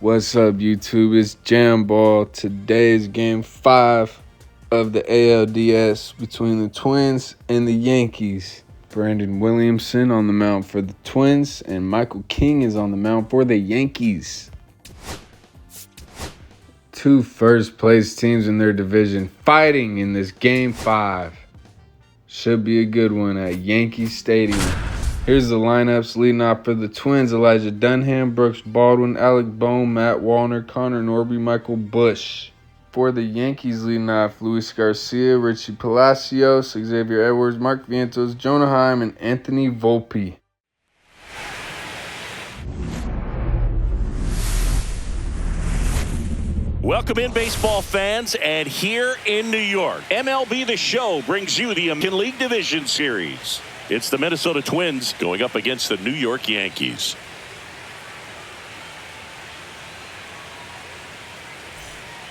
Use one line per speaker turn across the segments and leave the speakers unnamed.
What's up, YouTube? It's Jam Ball. Today is Game 5 of the ALDS between the Twins and the Yankees. Brandon Williamson on the mound for the Twins, and Michael King is on the mound for the Yankees. Two first-place teams in their division fighting in this Game 5. Should be a good one at Yankee Stadium. Here's the lineups leading off for the Twins: Elijah Dunham, Brooks Baldwin, Alec Bohm, Matt Wallner, Connor Norby, Michael Busch. For the Yankees leading off: Luis Garcia, Richie Palacios, Xavier Edwards, Mark Vientos, Jonah Heim, and Anthony Volpe.
Welcome in, baseball fans, and here in New York, MLB The Show brings you the American League Division Series. It's the Minnesota Twins going up against the New York Yankees.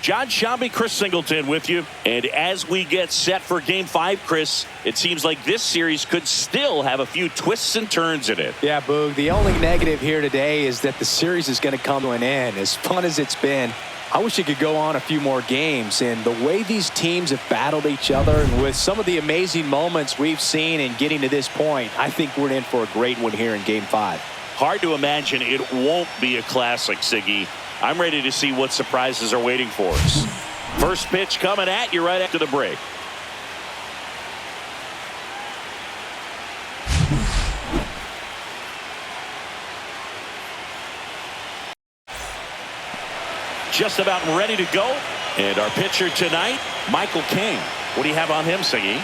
John Shambi, Chris Singleton with you. And as we get set for Game 5, Chris, it seems like this series could still have a few twists and turns in it.
Yeah, Boog, the only negative here today is that the series is going to come to an end. As fun as it's been, I wish it could go on a few more games. And the way these teams have battled each other, and with some of the amazing moments we've seen in getting to this point, I think we're in for a great one here in Game 5.
Hard to imagine it won't be a classic, Siggy. I'm ready to see what surprises are waiting for us. First pitch coming at you right after the break. Just about ready to go. And our pitcher tonight, Michael King. What do you have on him, Siggy?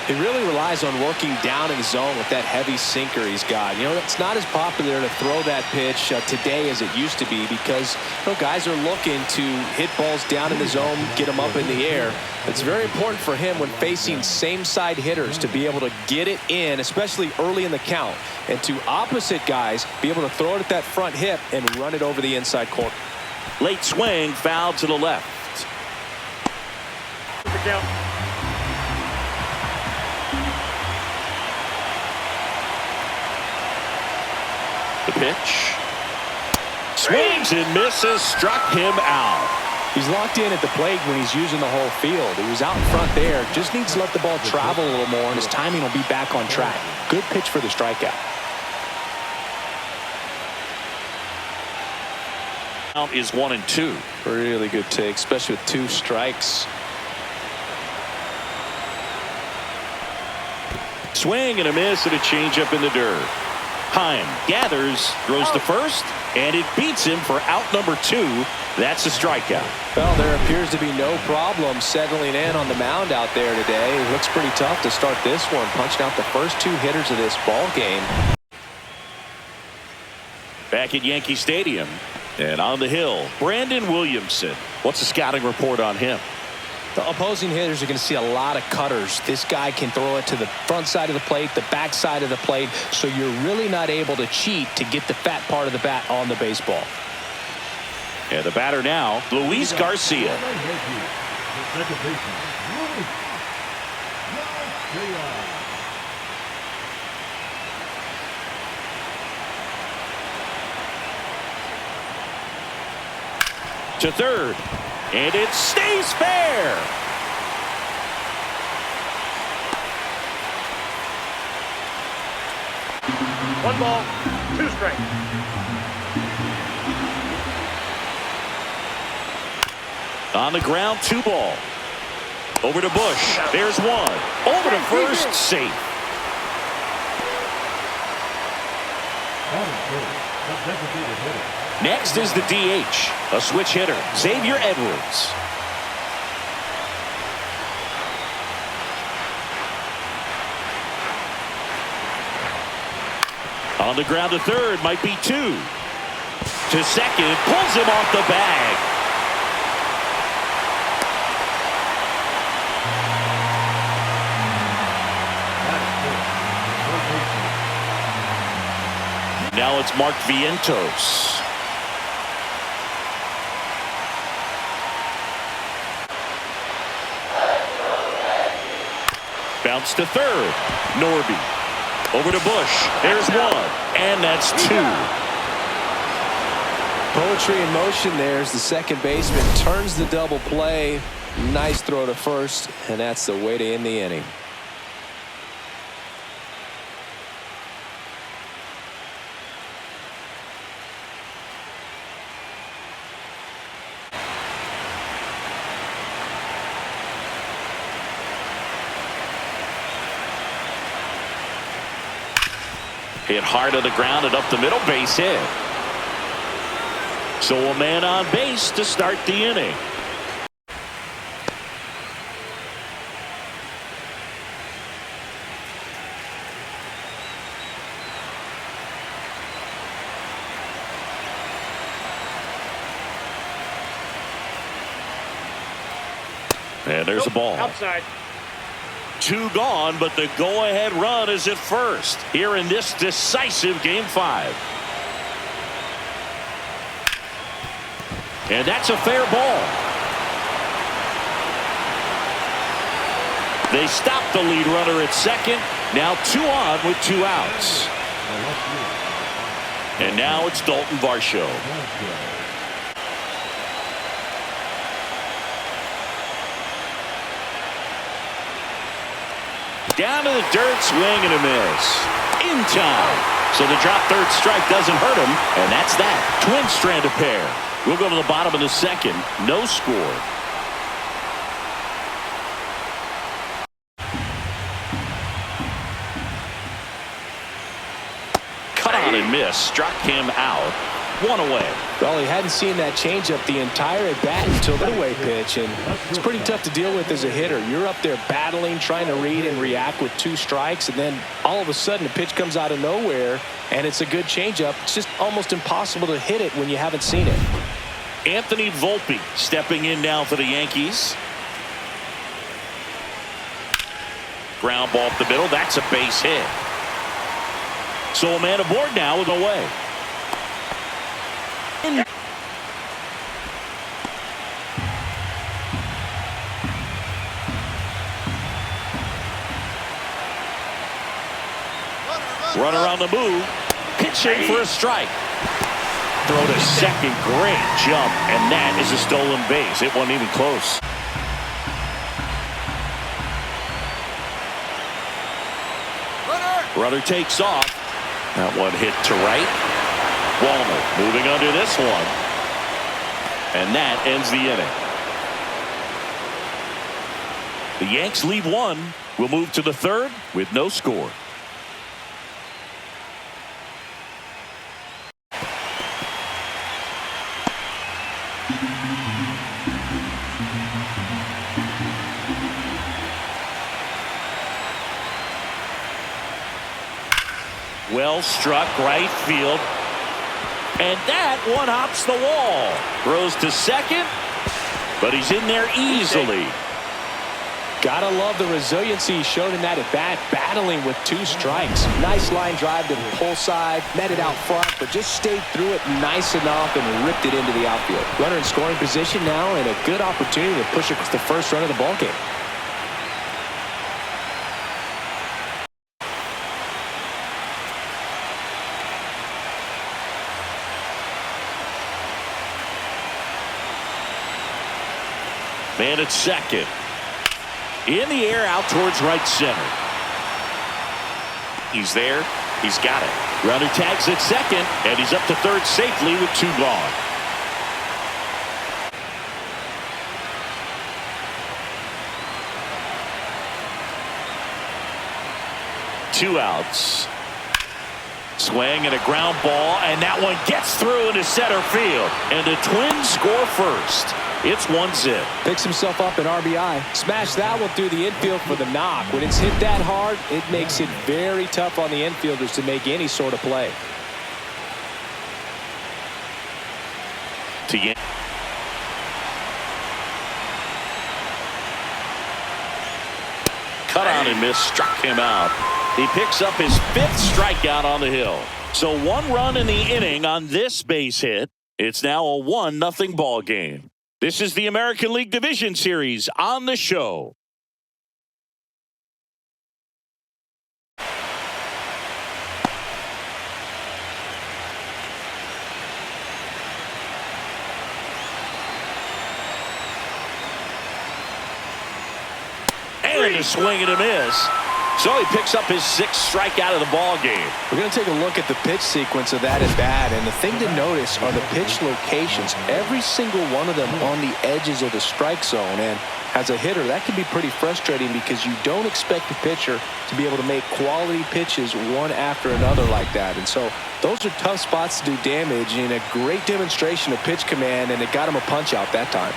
He really relies on working down in the zone with that heavy sinker he's got. You know, it's not as popular to throw that pitch today as it used to be because, you know, guys are looking to hit balls down in the zone, get them up in the air. It's very important for him when facing same-side hitters to be able to get it in, especially early in the count, and to opposite guys be able to throw it at that front hip and run it over the inside corner.
Late swing, foul to the left. The count. The pitch. Swings and misses, struck him out.
He's locked in at the plate when he's using the whole field. He was out in front there, just needs to let the ball travel a little more, and his timing will be back on track. Good pitch for the strikeout.
Count is 1-2.
Really good take, especially with 2 strikes.
Swing and a miss and a changeup in the dirt. Heim gathers, throws to first, and it beats him for out number 2. That's a strikeout.
Well, there appears to be no problem settling in on the mound out there today. It looks pretty tough to start this one, punching out the first 2 hitters of this ball game.
Back at Yankee Stadium. And on the hill, Brandon Williamson. What's the scouting report on him?
The opposing hitters are going to see a lot of cutters. This guy can throw it to the front side of the plate, the back side of the plate, so you're really not able to cheat to get the fat part of the bat on the baseball.
And the batter now, Luis Garcia. To third, and it stays fair. One ball, 2 strikes. On the ground, 2 ball. Over to Busch. There's 1. Over to first, safe. Next is the DH, a switch hitter, Xavier Edwards. On the ground to third, might be 2. To second, pulls him off the bag. Now it's Mark Vientos. Bounce to third. Norby. Over to Busch. There's 1. And that's 2.
Poetry in motion there as the second baseman turns the double play. Nice throw to first, and that's the way to end the inning.
Hit hard to the ground and up the middle, base hit. So a man on base to start the inning. And there's a ball.
Outside.
2 gone, but the go-ahead run is at first here in this decisive Game 5. And that's a fair ball. They stop the lead runner at second. Now 2 on with 2 outs. And now it's Dalton Varsho. Down to the dirt, swing and a miss. In time. So the drop third strike doesn't hurt him, and that's that. Twin strand of pair. We'll go to the bottom of the second. No score. Cut on and miss. Struck him out. 1 away.
Well, he hadn't seen that changeup the entire at bat until the away pitch, and it's pretty tough to deal with as a hitter. You're up there battling, trying to read and react with 2 strikes, and then all of a sudden a pitch comes out of nowhere, and it's a good changeup. It's just almost impossible to hit it when you haven't seen it.
Anthony Volpe stepping in now for the Yankees. Ground ball up the middle. That's a base hit. So a man aboard now with away. Runner on the move. Pitching for a strike. Throw to second. Great jump. And that is a stolen base. It wasn't even close. Runner takes off. That one hit to right. Walner moving under this one. And that ends the inning. The Yanks leave 1. We'll move to the third with no score. Well struck right field. And that one hops the wall. Throws to second. But he's in there easily.
Gotta love the resiliency he showed in that at bat, battling with 2 strikes. Nice line drive to the pull side, met it out front, but just stayed through it nice enough and ripped it into the outfield. Runner in scoring position now, and a good opportunity to push across the first run of the ballgame.
Man at second. In the air out towards right center. He's there. He's got it. Runner tags at second, and he's up to third safely with 2 gone. Two outs. Swing and a ground ball, and that one gets through into center field. And the Twins score first. It's 1-0.
Picks himself up an RBI. Smash that one through the infield for the knock. When it's hit that hard, it makes it very tough on the infielders to make any sort of play.
Cut on and miss, struck him out. He picks up his 5th strikeout on the hill. So 1 run in the inning on this base hit. It's now a 1-0 ball game. This is the American League Division Series on the show. ready to swing and a miss. So he picks up his 6th strikeout of the ball game.
We're going to take a look at the pitch sequence of that at bat, and the thing to notice are the pitch locations. Every single one of them on the edges of the strike zone, and as a hitter, that can be pretty frustrating because you don't expect the pitcher to be able to make quality pitches one after another like that. And so those are tough spots to do damage, and a great demonstration of pitch command, and it got him a punch out that time.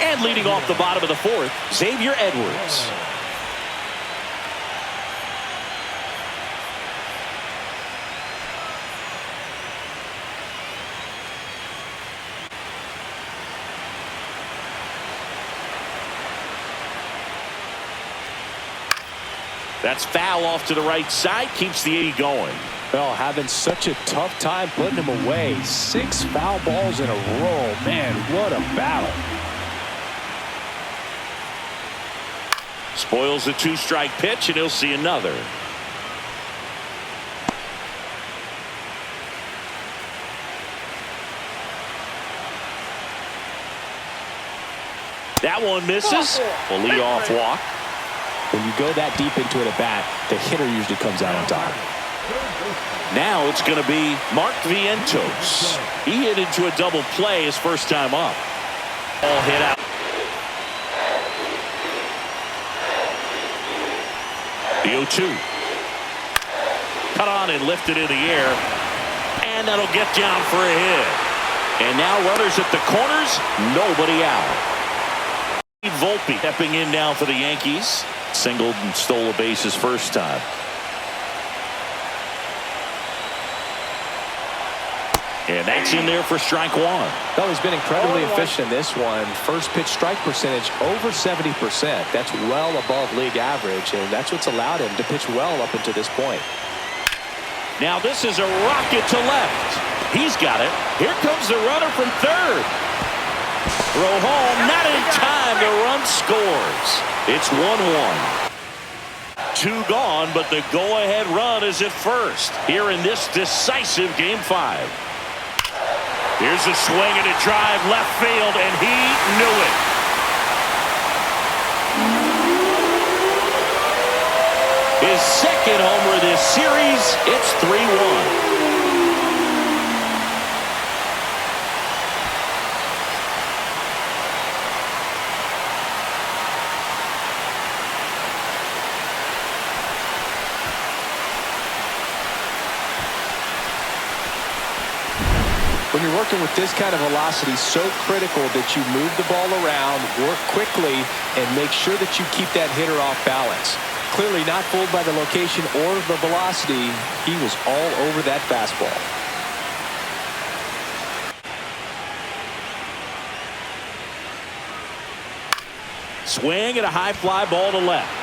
And leading off the bottom of the 4th, Xavier Edwards. That's foul off to the right side, keeps the 80 going.
Well, having such a tough time putting him away. 6 foul balls in a row. Man, what a battle.
Spoils the 2-strike pitch, and he'll see another. That one misses. A leadoff walk.
When you go that deep into it at bat, the hitter usually comes out on top.
Now it's going to be Mark Vientos. He hit into a double play his first time up. Ball hit out. The 0-2. Cut on and lifted in the air. And that'll get down for a hit. And now runners at the corners, nobody out. Volpe stepping in now for the Yankees. Singled and stole a base his first time. And that's in there for strike 1.
Well, he's been incredibly efficient in this one. First pitch strike percentage over 70%. That's well above league average, and that's what's allowed him to pitch well up until this point.
Now this is a rocket to left. He's got it. Here comes the runner from third. Throw home, not in time. The run scores. It's 1-1. 2 gone, but the go-ahead run is at first here in this decisive Game 5. Here's a swing and a drive left field, and he knew it. His 2nd homer this series. It's 3-1.
When you're working with this kind of velocity, so critical that you move the ball around, work quickly, and make sure that you keep that hitter off balance. Clearly not fooled by the location or the velocity. He was all over that fastball.
Swing and a high fly ball to left.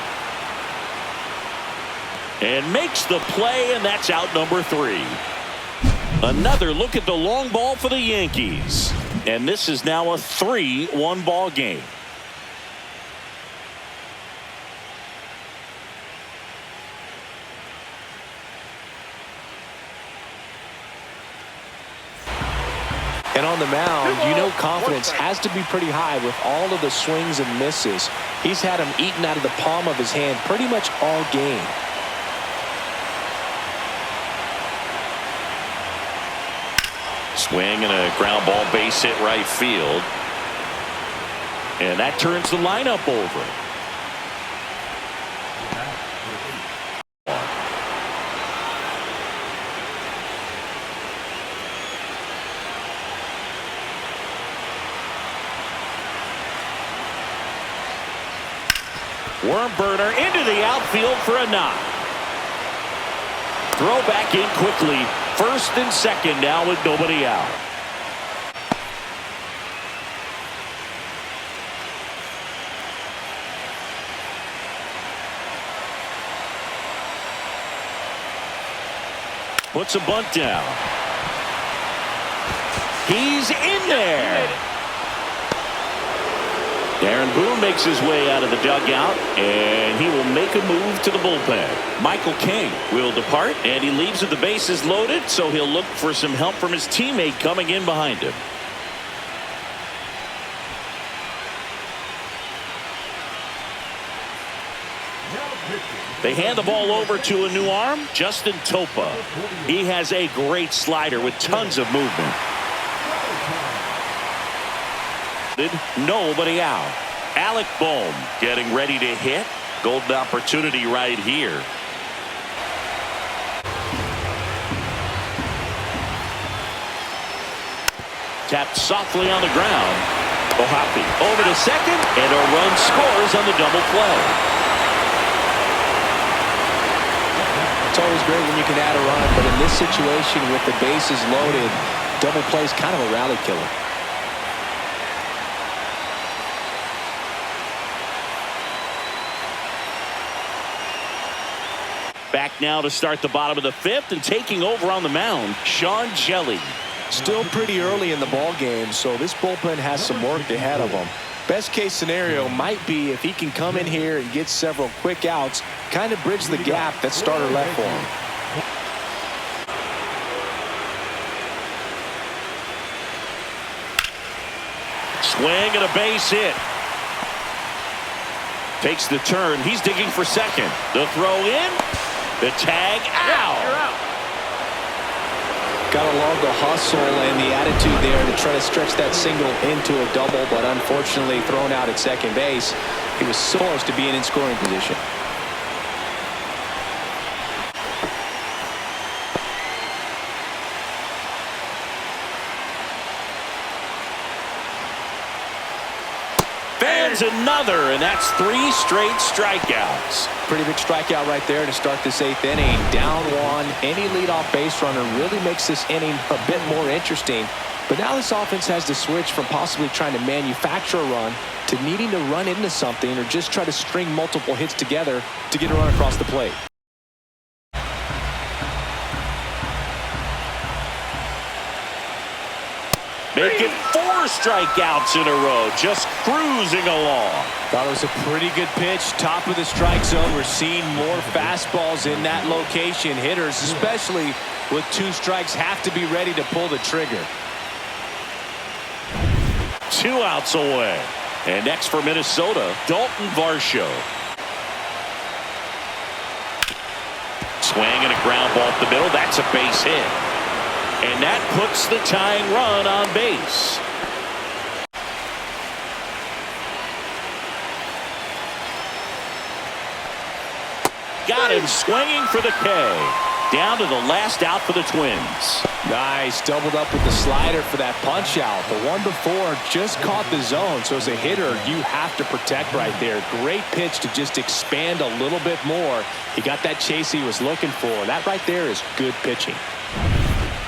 And makes the play, and that's out number 3. Another look at the long ball for the Yankees. And this is now a 3-1 ball game.
And on the mound, you know confidence has to be pretty high with all of the swings and misses. He's had them eaten out of the palm of his hand pretty much all game.
Swing and a ground ball base hit right field. And that turns the lineup over. Worm burner into the outfield for a knock. Throw back in quickly. 1st and 2nd now with nobody out. Puts a bunt down. He's in there. Aaron Boone makes his way out of the dugout, and he will make a move to the bullpen. Michael King will depart, and he leaves with the bases loaded, so he'll look for some help from his teammate coming in behind him. They hand the ball over to a new arm, Justin Topa. He has a great slider with tons of movement. Nobody out. Alec Bohm getting ready to hit. Golden opportunity right here. Tapped softly on the ground. Ohapi over to second, and a run scores on the double play.
It's always great when you can add a run, but in this situation with the bases loaded, double play is kind of a rally killer.
Back now to start the bottom of the fifth, and taking over on the mound, Sean Jelly.
Still pretty early in the ball game, so this bullpen has some work ahead of them. Best case scenario might be if he can come in here and get several quick outs, kind of bridge the gap that starter left for him.
Swing and a base hit. Takes the turn. He's digging for second. The throw in. The tag out.
Gotta love the hustle and the attitude there to try to stretch that single into a double, but unfortunately thrown out at second base. He was so close to being in scoring position.
Fans another, and that's 3 straight strikeouts.
Pretty big strikeout right there to start this 8th inning. Down 1. Any leadoff base runner really makes this inning a bit more interesting. But now this offense has to switch from possibly trying to manufacture a run to needing to run into something or just try to string multiple hits together to get a run across the plate.
Making 4 strikeouts in a row, just cruising along.
Thought it was a pretty good pitch, top of the strike zone. We're seeing more fastballs in that location. Hitters, especially with 2 strikes, have to be ready to pull the trigger.
2 outs away. And next for Minnesota, Dalton Varsho. Swing and a ground ball up the middle. That's a base hit. And that puts the tying run on base. Got him swinging for the K. Down to the last out for the Twins.
Nice, doubled up with the slider for that punch out. The one before just caught the zone, so as a hitter, you have to protect right there. Great pitch to just expand a little bit more. He got that chase he was looking for. That right there is good pitching.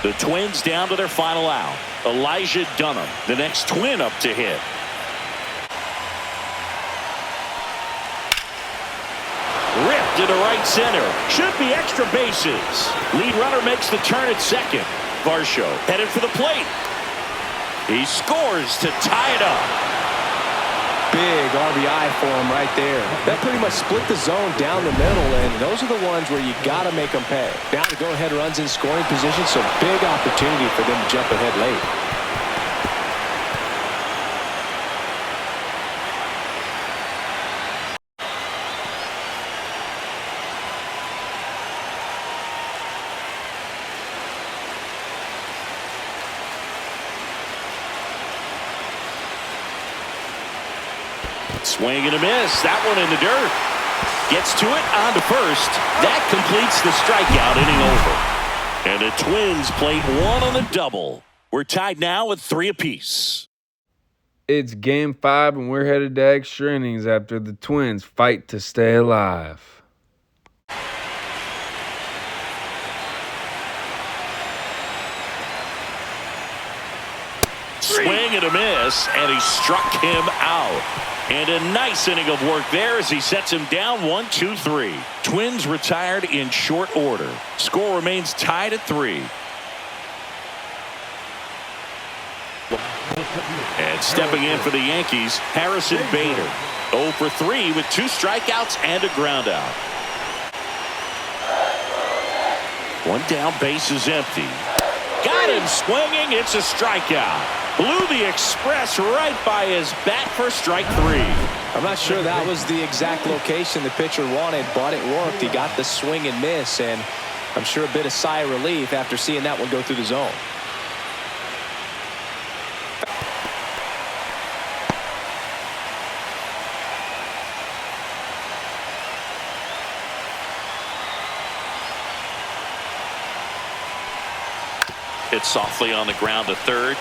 The Twins down to their final out. Elijah Dunham, the next Twin up to hit. Ripped into right center. Should be extra bases. Lead runner makes the turn at second. Varsho headed for the plate. He scores to tie it up.
Big RBI for him right there. That pretty much split the zone down the middle, and those are the ones where you got to make them pay. Now the go-ahead runs in scoring position, so big opportunity for them to jump ahead late.
Swing and a miss. That one in the dirt. Gets to it on to first. That completes the strikeout inning over. And the Twins played 1 on the double. We're tied now with 3 apiece.
It's game 5, and we're headed to extra innings after the Twins fight to stay alive.
Swing and a miss, and he struck him out. And a nice inning of work there as he sets him down 1-2-3. Twins retired in short order. Score remains tied at 3. And stepping in for the Yankees, Harrison Bader. 0 for 3 with 2 strikeouts and a ground out. 1 down, base is empty. Got him swinging. It's a strikeout. Blew the express right by his bat for strike 3.
I'm not sure that was the exact location the pitcher wanted, but it worked. He got the swing and miss, and I'm sure a bit of sigh of relief after seeing that one go through the zone.
Hit softly on the ground to third.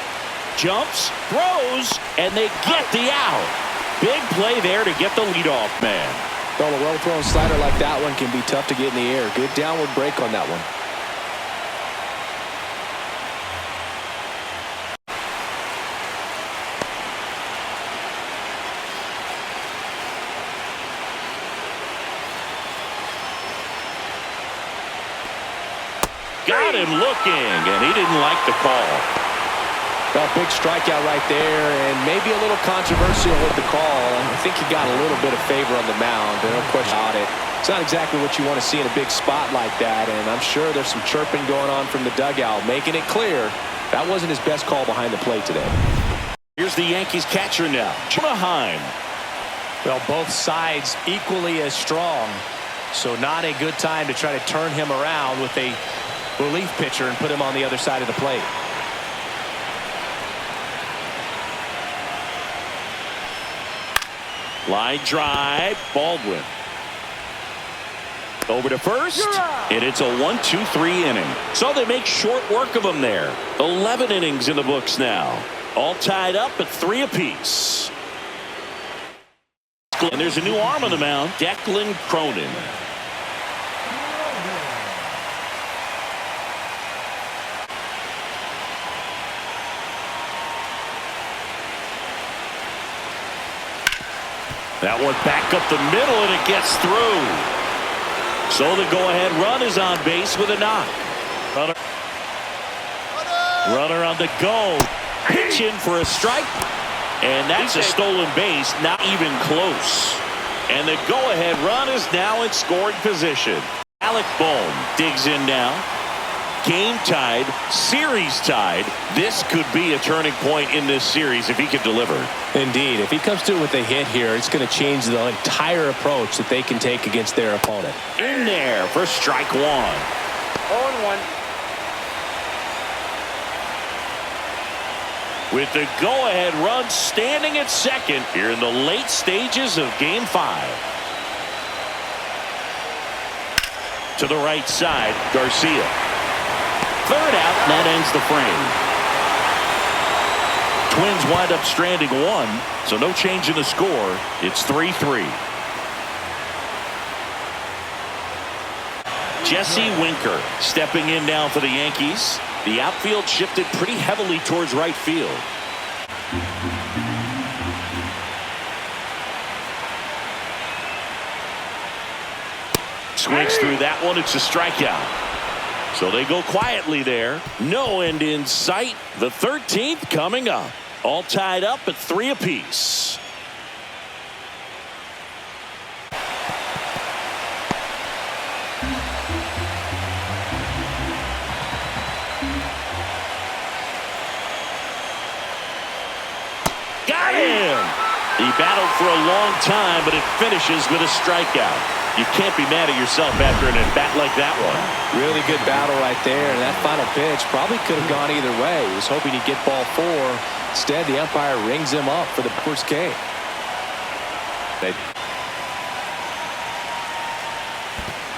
Jumps, throws, and they get the out. Big play there to get the leadoff man.
Well, a well-thrown slider like that one can be tough to get in the air. Good downward break on that one.
Got him looking, and he didn't like the call.
Well, big strikeout right there, and maybe a little controversial with the call. I think he got a little bit of favor on the mound. No question about it. It's not exactly what you want to see in a big spot like that, and I'm sure there's some chirping going on from the dugout, making it clear that wasn't his best call behind the plate today.
Here's the Yankees catcher now, Heim.
Well, both sides equally as strong, so not a good time to try to turn him around with a relief pitcher and put him on the other side of the plate.
Line drive, Baldwin. Over to first, and it's a 1-2-3 inning. So they make short work of them there. 11 innings in the books now. All tied up at 3 apiece. And there's a new arm on the mound, Declan Cronin. That one back up the middle, and it gets through. So the go-ahead run is on base with a knock. Runner on the go. Pitch in for a strike. And that's a stolen base, not even close. And the go-ahead run is now in scoring position. Alec Bohm digs in now. Game tied, series tied. This could be a turning point in this series if he can deliver.
Indeed, if he comes through with a hit here, it's going to change the entire approach that they can take against their opponent.
In there for strike one.
0-1.
With the go-ahead run standing at second here in the late stages of Game 5. To the right side, Garcia. Third out, and that ends the frame. Twins wind up stranding one, so no change in the score. It's 3-3. Jesse Winker stepping in now for the Yankees. The outfield shifted pretty heavily towards right field. Swings through that one. It's a strikeout. So they go quietly there. No end in sight. The 13th coming up. All tied up at 3 apiece. Got him! He battled for a long time, but it finishes with a strikeout. You can't be mad at yourself after an at-bat like that one.
Really good battle right there, and that final pitch probably could have gone either way. He was hoping he'd get ball 4. Instead, the umpire rings him up for the first K.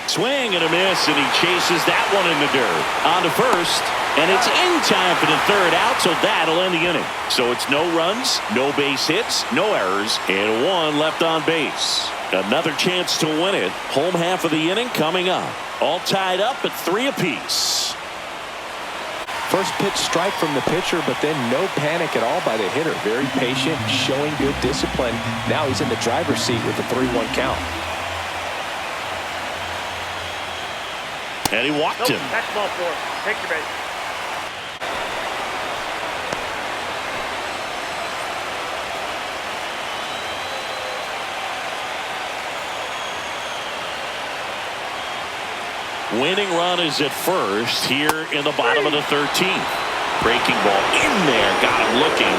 Swing and a miss, and he chases that one in the dirt. On to first, and it's in time for the third out, so that'll end the inning. So it's no runs, no base hits, no errors, and 1 left on base. Another chance to win it. Home half of the inning coming up. All tied up at 3 apiece.
First pitch strike from the pitcher, but then no panic at all by the hitter. Very patient, showing good discipline. Now he's in the driver's seat with a 3-1 count.
And he walked him.
That's ball 4. Take your base.
Winning run is at first here in the bottom of the 13th. Breaking ball in there. Got him looking.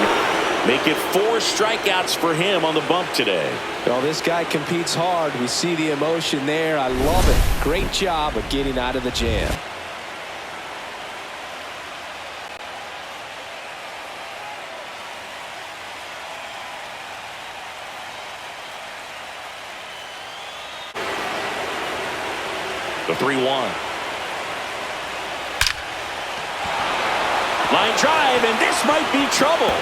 Make it 4 strikeouts for him on the bump today.
Well, this guy competes hard. We see the emotion there. I love it. Great job of getting out of the jam.
The 3-1. Line drive, and this might be trouble.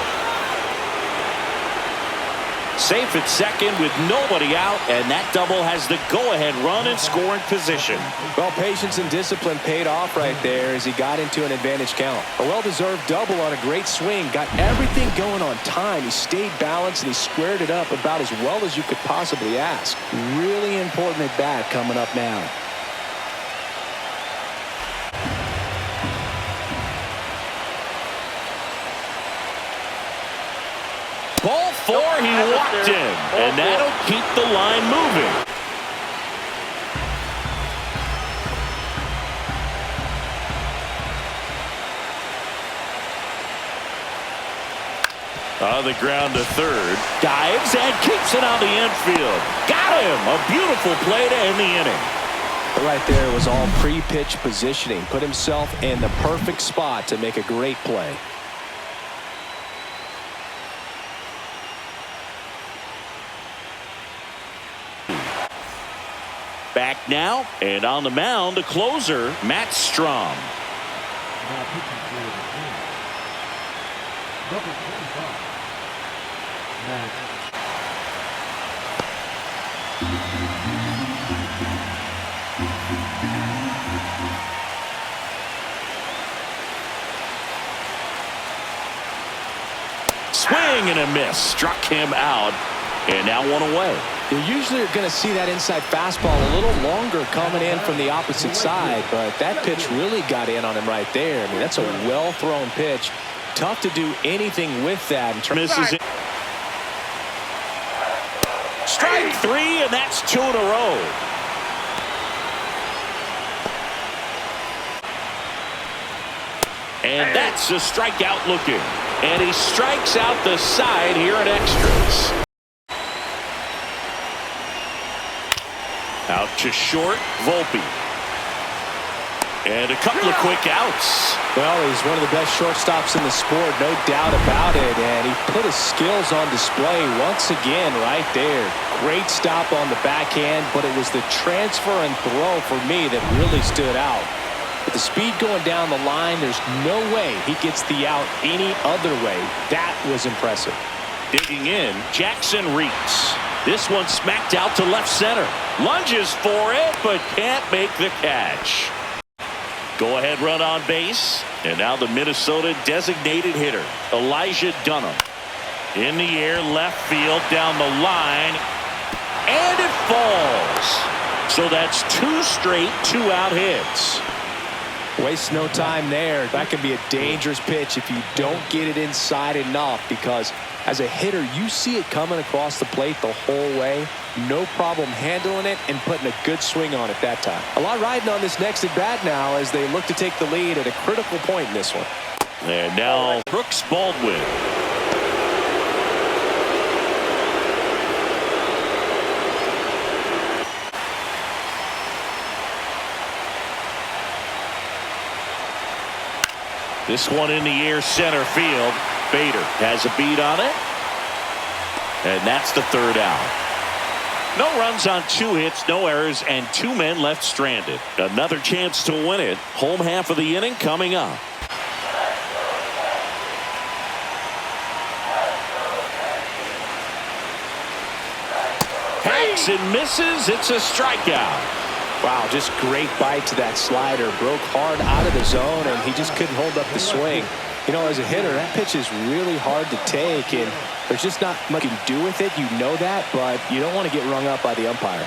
Safe at second with nobody out, and that double has the go-ahead run and scoring position.
Well, patience and discipline paid off right there as he got into an advantage count. A well-deserved double on a great swing. Got everything going on time. He stayed balanced, and he squared it up about as well as you could possibly ask. Really important at bat coming up now.
Ball 4, he walked in, and that'll keep the line moving. On the ground to third, dives and keeps it on the infield. Got him! A beautiful play to end the inning.
Right there was all pre-pitch positioning. Put himself in the perfect spot to make a great play.
Back now, and on the mound, the closer, Matt Strom. Swing and a miss. Struck him out, and now 1 away.
You usually are going to see that inside fastball a little longer coming in from the opposite side, but that pitch really got in on him right there. I mean, that's a well-thrown pitch. Tough to do anything with that.
Misses it. Strike 3, and that's 2 in a row. And that's a strikeout looking. And he strikes out the side here at extras. Out to short, Volpe. And a couple of quick outs.
Well, he's one of the best shortstops in the sport, no doubt about it. And he put his skills on display once again right there. Great stop on the backhand, but it was the transfer and throw for me that really stood out. With the speed going down the line, there's no way he gets the out any other way. That was impressive.
Digging in, Jackson Reeks. This one smacked out to left center. Lunges for it, but can't make the catch. Go ahead run on base. And now the Minnesota designated hitter, Elijah Dunham. In the air, left field, down the line. And it falls. So that's 2 straight 2-out hits.
Waste no time there. That could be a dangerous pitch if you don't get it inside enough, because as a hitter, you see it coming across the plate the whole way. No problem handling it and putting a good swing on it that time. A lot riding on this next at bat now as they look to take the lead at a critical point in this one.
And now Brooks Baldwin. This one in the air, center field. Bader has a beat on it. And that's the 3rd out. No runs on 2 hits, no errors, and 2 men left stranded. Another chance to win it. Home half of the inning coming up. Hacks and misses. It's a strikeout.
Wow, just great bite to that slider. Broke hard out of the zone, and he just couldn't hold up the swing. You know, as a hitter, that pitch is really hard to take, and there's just not much you can do with it. You know that, but you don't want to get rung up by the umpire.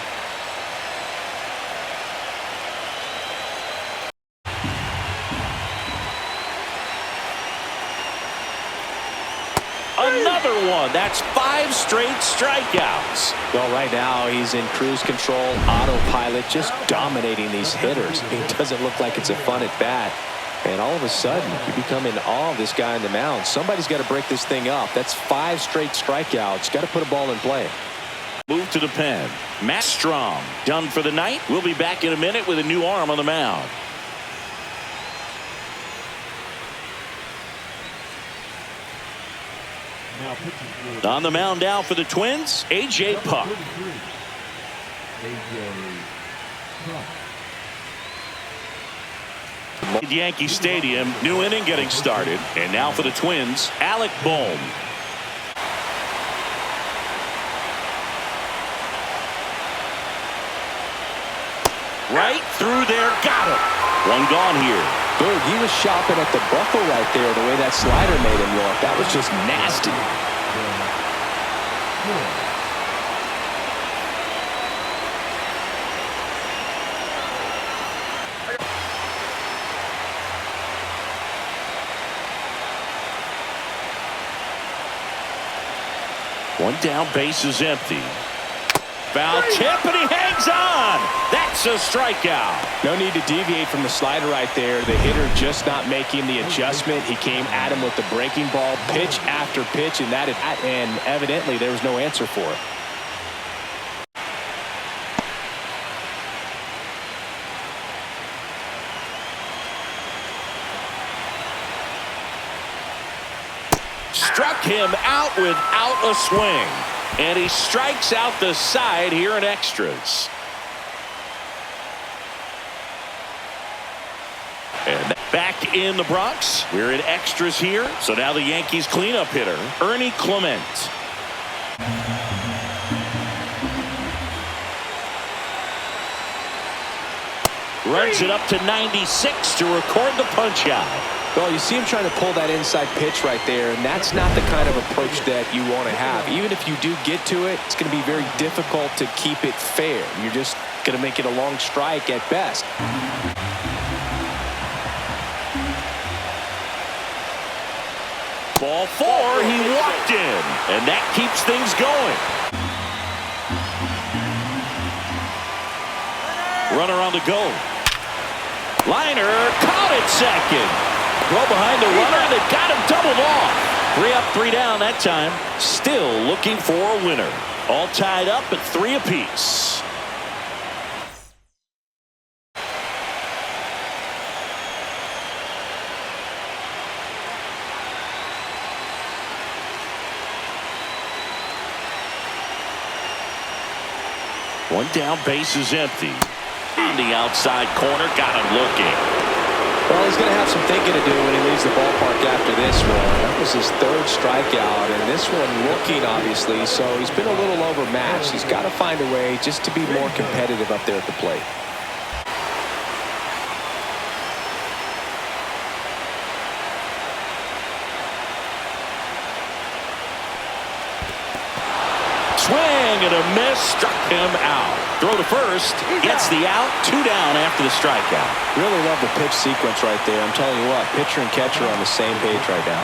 Another one. That's 5 straight strikeouts.
Well, right now he's in cruise control, autopilot, just dominating these hitters. It doesn't look like it's a fun at bat. And all of a sudden, you become in awe of this guy on the mound. Somebody's got to break this thing up. That's 5 straight strikeouts. Got to put a ball in play.
Move to the pen. Matt Strom done for the night. We'll be back in a minute with a new arm on the mound. On the mound now for the Twins, A.J. Puck. Yankee Stadium, new inning getting started. And now for the Twins, Alec Bohm. Right through there, got him. One gone here.
Boog, he was shopping at the buckle right there, the way that slider made him look. That was just nasty.
One down, base is empty. Foul tip, and he hangs on. That's a strikeout.
No need to deviate from the slider right there. The hitter just not making the adjustment. He came at him with the breaking ball, pitch after pitch, and evidently there was no answer for it.
Struck him out without a swing. And he strikes out the side here in extras. And back in the Bronx, we're in extras here. So now the Yankees cleanup hitter, Ernie Clement. Runs it up to 96 to record the punch out.
Well, you see him trying to pull that inside pitch right there, and that's not the kind of approach that you want to have. Even if you do get to it, it's going to be very difficult to keep it fair. You're just going to make it a long strike at best.
Ball 4, he walked in, and that keeps things going. Runner on the go. Liner caught it second. Throw behind the runner, and they got him doubled off. 3 up, 3 down that time. Still looking for a winner. All tied up at 3 apiece. One down, base is empty. On the outside corner, got him looking.
Well, he's going to have some thinking to do when he leaves the ballpark after this one. That was his 3rd strikeout, and this one looking, obviously, so he's been a little overmatched. He's got to find a way just to be more competitive up there at the plate.
Swing and a miss, struck him out. Throw to first, gets the out, 2 down after the strikeout.
Really love the pitch sequence right there. I'm telling you what, pitcher and catcher are on the same page right now.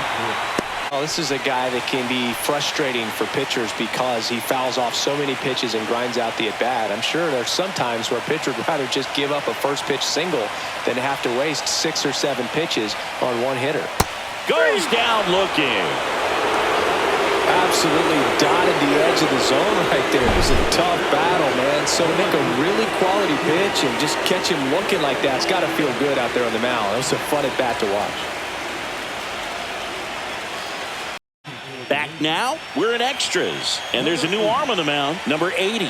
Oh, this is a guy that can be frustrating for pitchers because he fouls off so many pitches and grinds out the at-bat. I'm sure there's some times where a pitcher would rather just give up a first pitch single than have to waste 6 or 7 pitches on one hitter.
Goes down looking.
Absolutely dotted the edge of the zone right there. It was a tough battle, man. So to make a really quality pitch and just catch him looking like that, it's got to feel good out there on the mound. It was a fun at bat to watch.
Back now, we're in extras. And there's a new arm on the mound, number 80.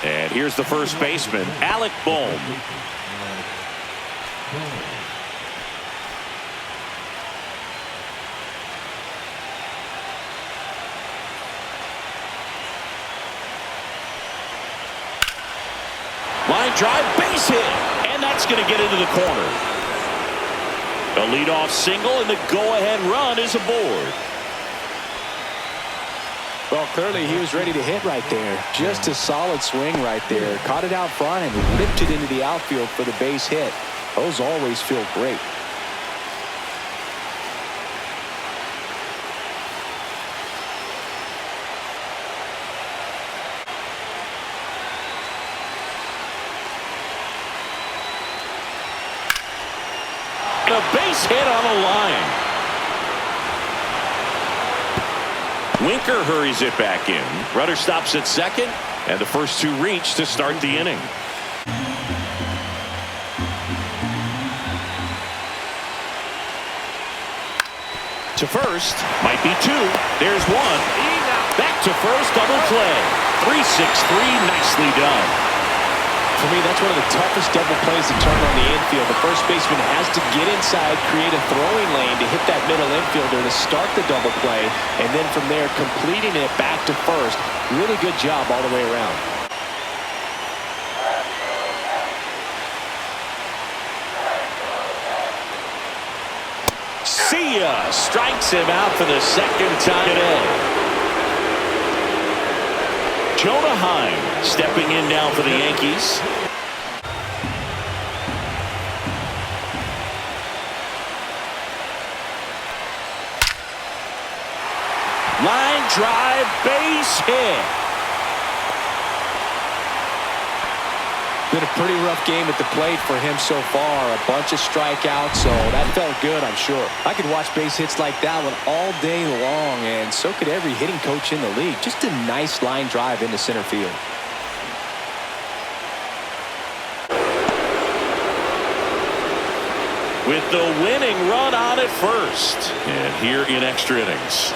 And here's the first baseman, Alec Bohm. Line drive, base hit, and that's going to get into the corner. A leadoff single, and the go-ahead run is aboard.
Well, clearly he was ready to hit right there. Just a solid swing right there. Caught it out front and ripped it into the outfield for the base hit. Those always feel great.
A base hit on the line. Winker hurries it back in. Runner stops at second, and the first two reach to start the inning. To first, might be two. There's one. Back to first, double play. 3-6-3, nicely done.
For me, that's one of the toughest double plays to turn on the infield. The first baseman has to get inside, create a throwing lane to hit that middle infielder to start the double play, and then from there completing it back to first. Really good job all the way around.
See ya! Strikes him out for the second time today. Jonah Heim stepping in now for the Yankees. Line drive, base hit.
Been a pretty rough game at the plate for him so far. A bunch of strikeouts, so that felt good, I'm sure. I could watch base hits like that one all day long, and so could every hitting coach in the league. Just a nice line drive into center field.
With the winning run on at first. And here in extra innings.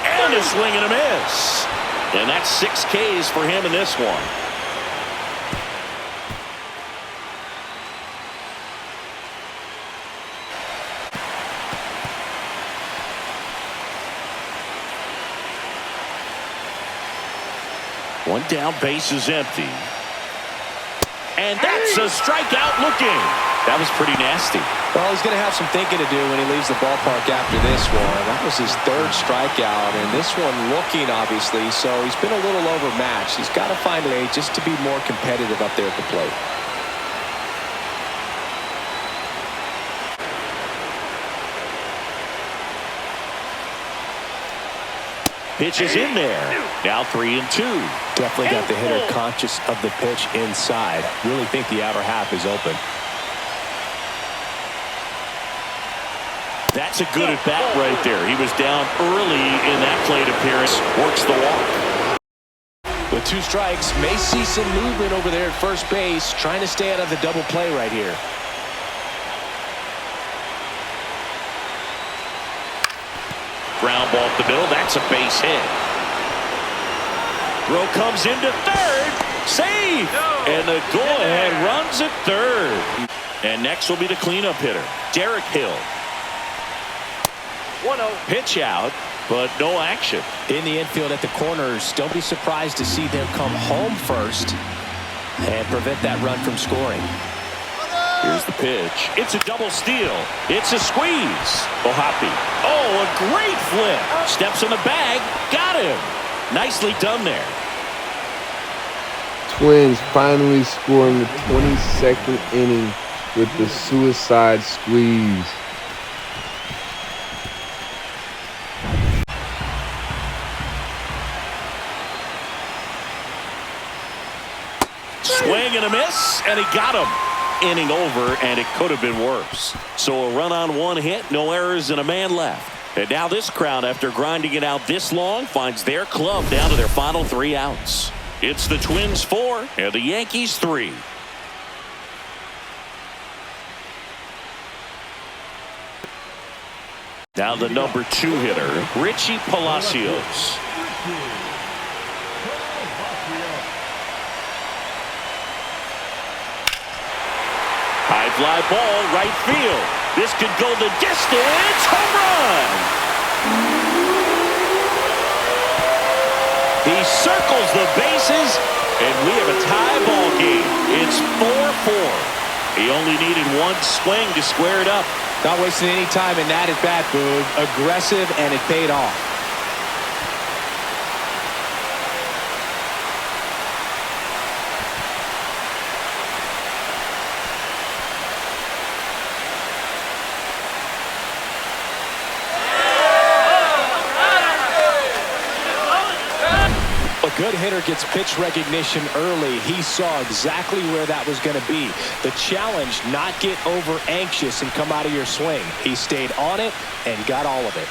And a swing and a miss. And that's 6 Ks for him in this one. One down, base is empty. And that's a strikeout looking. That was pretty nasty.
Well, he's going to have some thinking to do when he leaves the ballpark after this one. That was his 3rd strikeout, and this one looking, obviously, so he's been a little overmatched. He's got to find a way just to be more competitive up there at the plate.
Pitch is in there. Now 3-2.
Definitely got the hitter conscious of the pitch inside. Really think the outer half is open.
That's a good at-bat right there. He was down early in that plate appearance. Works the walk.
With 2 strikes, may see some movement over there at first base. Trying to stay out of the double play right here.
Ground ball up the middle. That's a base hit. Throw comes into third. Save! And the go-ahead runs at third. And next will be the cleanup hitter, Derek Hill.
1-0.
Pitch out, but no action.
In the infield at the corners, don't be surprised to see them come home first and prevent that run from scoring.
Here's the pitch. It's a double steal. It's a squeeze. Ohapi. Oh, a great flip. Steps in the bag. Got him. Nicely done there.
Twins finally scoring the 22nd inning with the suicide squeeze.
Swing and a miss, and he got him. Inning over, and it could have been worse. So a run on 1 hit, no errors, and a man left. And now this crowd, after grinding it out this long, finds their club down to their final 3 outs. It's the Twins 4 and the Yankees 3. Now the number 2 hitter, Richie Palacios. High fly ball, right field. This could go the distance. Home run! He circles the bases, and we have a tie ball game. It's 4-4. He only needed 1 swing to square it up.
Not wasting any time in that at bat, Boog. Aggressive, and it paid off. Good hitter gets pitch recognition early, he saw exactly where that was going to be. The challenge, not get over anxious and come out of your swing. He stayed on it and got all of it.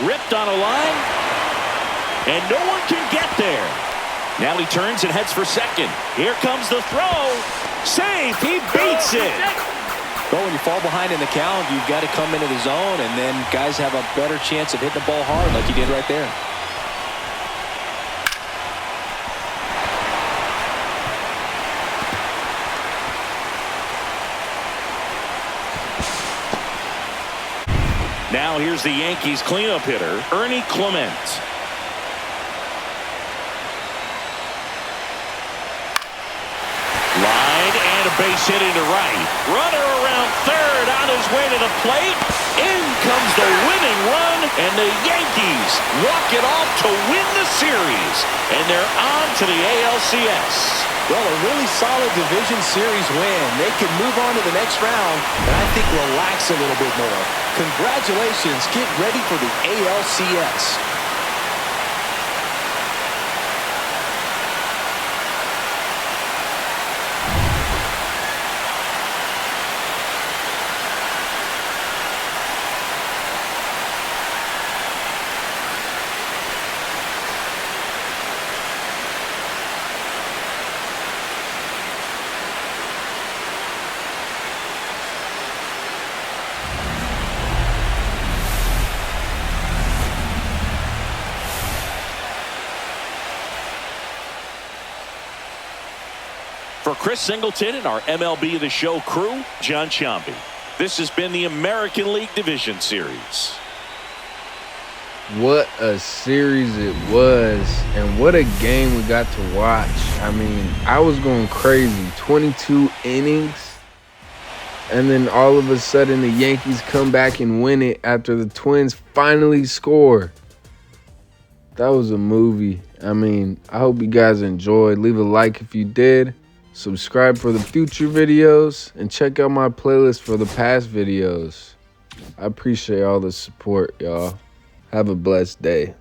Ripped on a line, and no one can get there. Now he turns and heads for second. Here comes the throw. Safe. He beats it.
But when you fall behind in the count, you've got to come into the zone, and then guys have a better chance of hitting the ball hard like he did right there.
Now here's the Yankees cleanup hitter, Ernie Clement. Line and a base hit into right. Runner around third on his way to the plate. In comes the winning run, and the Yankees walk it off to win the series. And they're on to the ALCS.
Well, a really solid division series win. They can move on to the next round and I think relax a little bit more. Congratulations. Get ready for the ALCS.
For Chris Singleton and our MLB The Show crew, John Chambi. This has been the American League Division Series.
What a series it was, and what a game we got to watch. I mean, I was going crazy. 22 innings, and then all of a sudden the Yankees come back and win it after the Twins finally score. That was a movie. I mean, I hope you guys enjoyed. Leave a like if you did. Subscribe for the future videos, and check out my playlist for the past videos. I appreciate all the support, y'all. Have a blessed day.